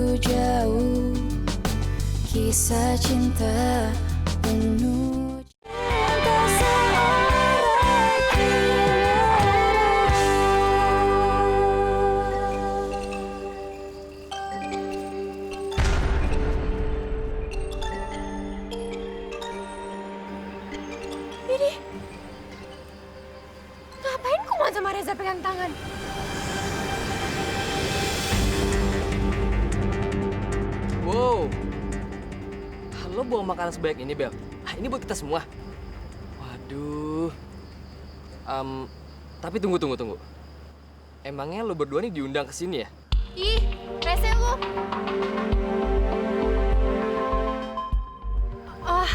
begitu jauh, kisah cinta penuh cinta seorang gila. Ini ngapain Kuman sama Reza pegang tangan? Wow, lo bawa makanan sebanyak ini, Bel? Ini buat kita semua. Waduh. Tapi tunggu. Emangnya lo berdua nih diundang ke sini ya? Ih, rese lu. Oh,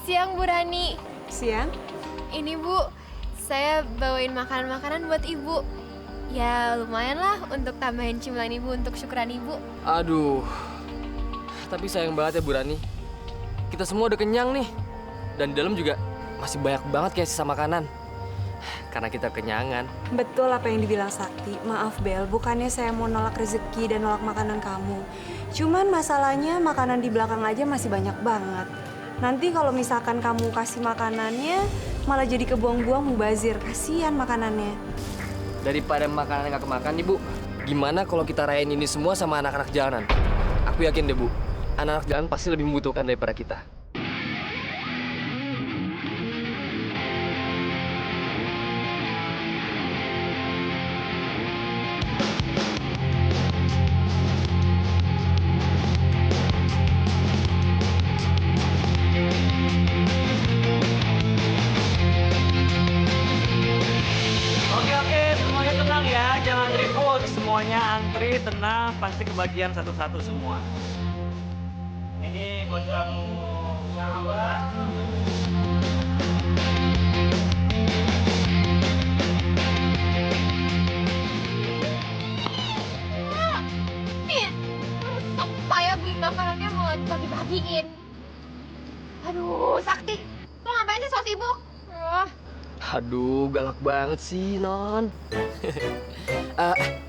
siang Bu Rani. Siang? Ini Bu, saya bawain makanan-makanan buat Ibu. Ya lumayan lah untuk tambahin cemilan Ibu untuk syukuran Ibu. Aduh. Tapi sayang banget ya Bu Rani. Kita semua udah kenyang nih. Dan di dalam juga masih banyak banget kayak sisa makanan. Karena kita kenyangan. Betul apa yang dibilang Sakti. Maaf Bel, bukannya saya mau nolak rezeki dan nolak makanan kamu. Cuman masalahnya makanan di belakang aja masih banyak banget. Nanti kalau misalkan kamu kasih makanannya, malah jadi kebuang-buang mubazir. Kasihan makanannya. Daripada makanan nggak kemakan nih Bu, gimana kalau kita rayain ini semua sama anak-anak jalanan? Aku yakin deh Bu, anak-anak jalanan pasti lebih membutuhkan daripada kita. Oke, semuanya tenang ya, jangan ribut. Semuanya antri, tenang, pasti kebagian satu-satu semua. Ini buat kamu, sahabat. Nih, supaya beli makanannya mau dibagi-bagiin. Aduh, Sakti, lo ngapain sih so sibuk? Aduh, galak banget sih, Non.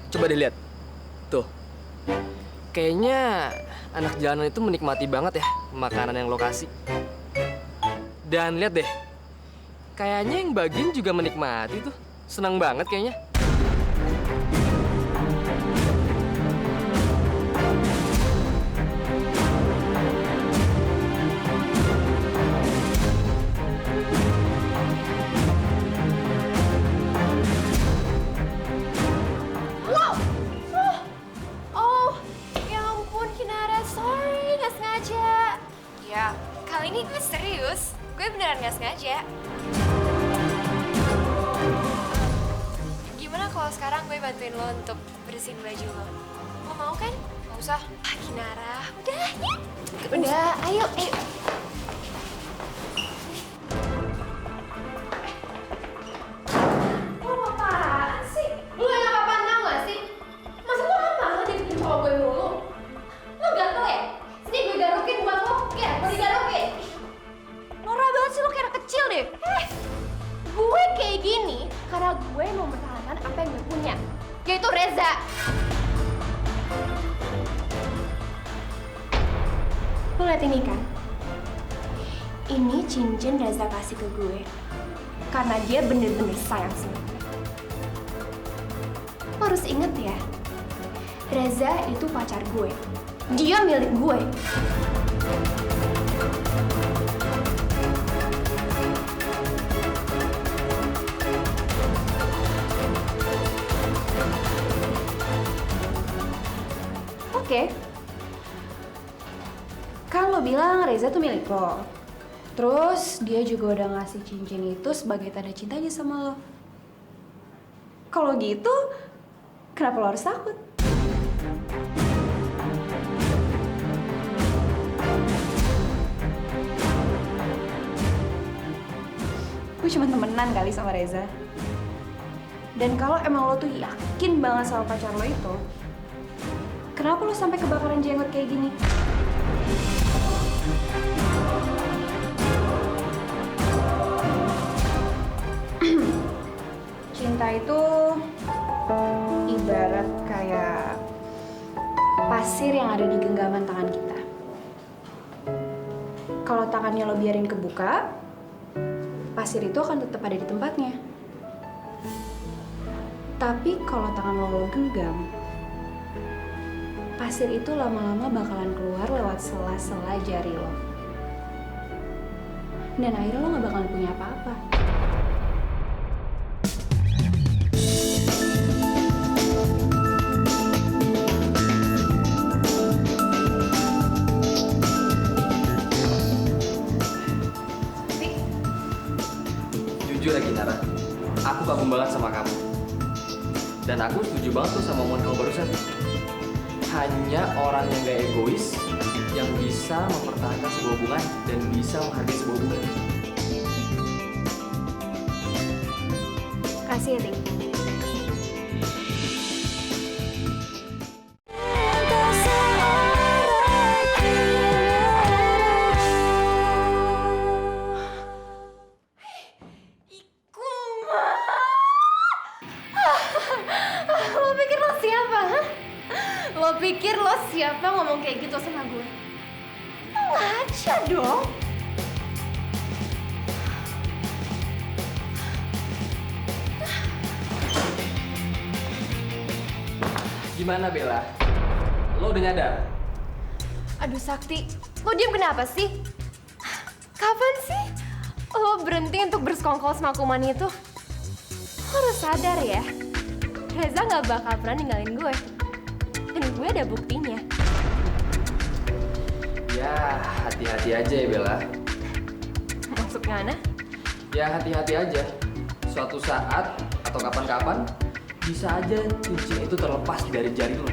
Coba deh lihat. Tuh. Kayaknya anak jalanan itu menikmati banget ya makanan yang lo kasih. Dan lihat deh. Kayaknya yang bagiin juga menikmati tuh. Senang banget kayaknya. Oh, ya ampun Kinara, sorry nggak sengaja. Ya, kali ini gue serius, gue beneran nggak sengaja. Gimana kalau sekarang gue bantuin lo untuk bersihin baju lo? Lo mau kan? Gak usah. Ah, Kinara, udah ya. Udah, ayo. Lo apaan sih? Lo yang apa-apaan tau gak sih? Masa lo apa jadi bikin cowok gue mulu? Lo gatel ya? Sini gue garukin buat lo. Ya, gue digarukin. Norak banget sih lo kayak anak kecil deh. Gue kayak gini karena gue mau mempertahankan apa yang gue punya. Yaitu Reza. Lo liat ini kan? Ini cincin Reza kasih ke gue. Karena dia bener-bener sayang sama gue. Lo harus inget ya, Reza itu pacar gue. Dia milik gue. Oke. Kan lo bilang Reza tuh milik lo. Terus dia juga udah ngasih cincin itu sebagai tanda cintanya sama lo. Kalau gitu, kenapa lo harus takut? Gue cuma temenan kali sama Reza. Dan kalau emang lo tuh yakin banget sama pacar lo itu, kenapa lo sampai kebakaran jenggot kayak gini? Cinta itu ibarat kayak pasir yang ada di genggaman tangan kita. Kalau tangannya lo biarin kebuka, pasir itu akan tetap ada di tempatnya. Tapi kalau tangan lo genggam, pasir itu lama-lama bakalan keluar lewat sela-sela jari lo. Dan akhirnya lo gak bakalan punya apa-apa. Jujur lagi Nara, aku kagum banget sama kamu. Dan aku setuju banget tuh sama omongan kamu barusan. Hanya orang yang gak egois yang bisa mempertahankan sebuah hubungan dan bisa menghargai sebuah hubungan. Kasih ya, Ting. Cinta seorang Lo pikir lo siapa, hah? Lo pikir lo siapa ngomong kayak gitu sama gue? Lo ngaca dong. Gimana Bella? Lo udah nyadar? Aduh Sakti, lo diem kenapa sih? Kapan sih lo berhenti untuk bersekongkol sama kuman itu? Lo harus sadar ya, Reza gak bakal pernah ninggalin gue. Dan gue ada buktinya. Ya, hati-hati aja ya Bella. Maksud mana? Ya hati-hati aja. Suatu saat atau kapan-kapan bisa aja cincin itu terlepas dari jari lo.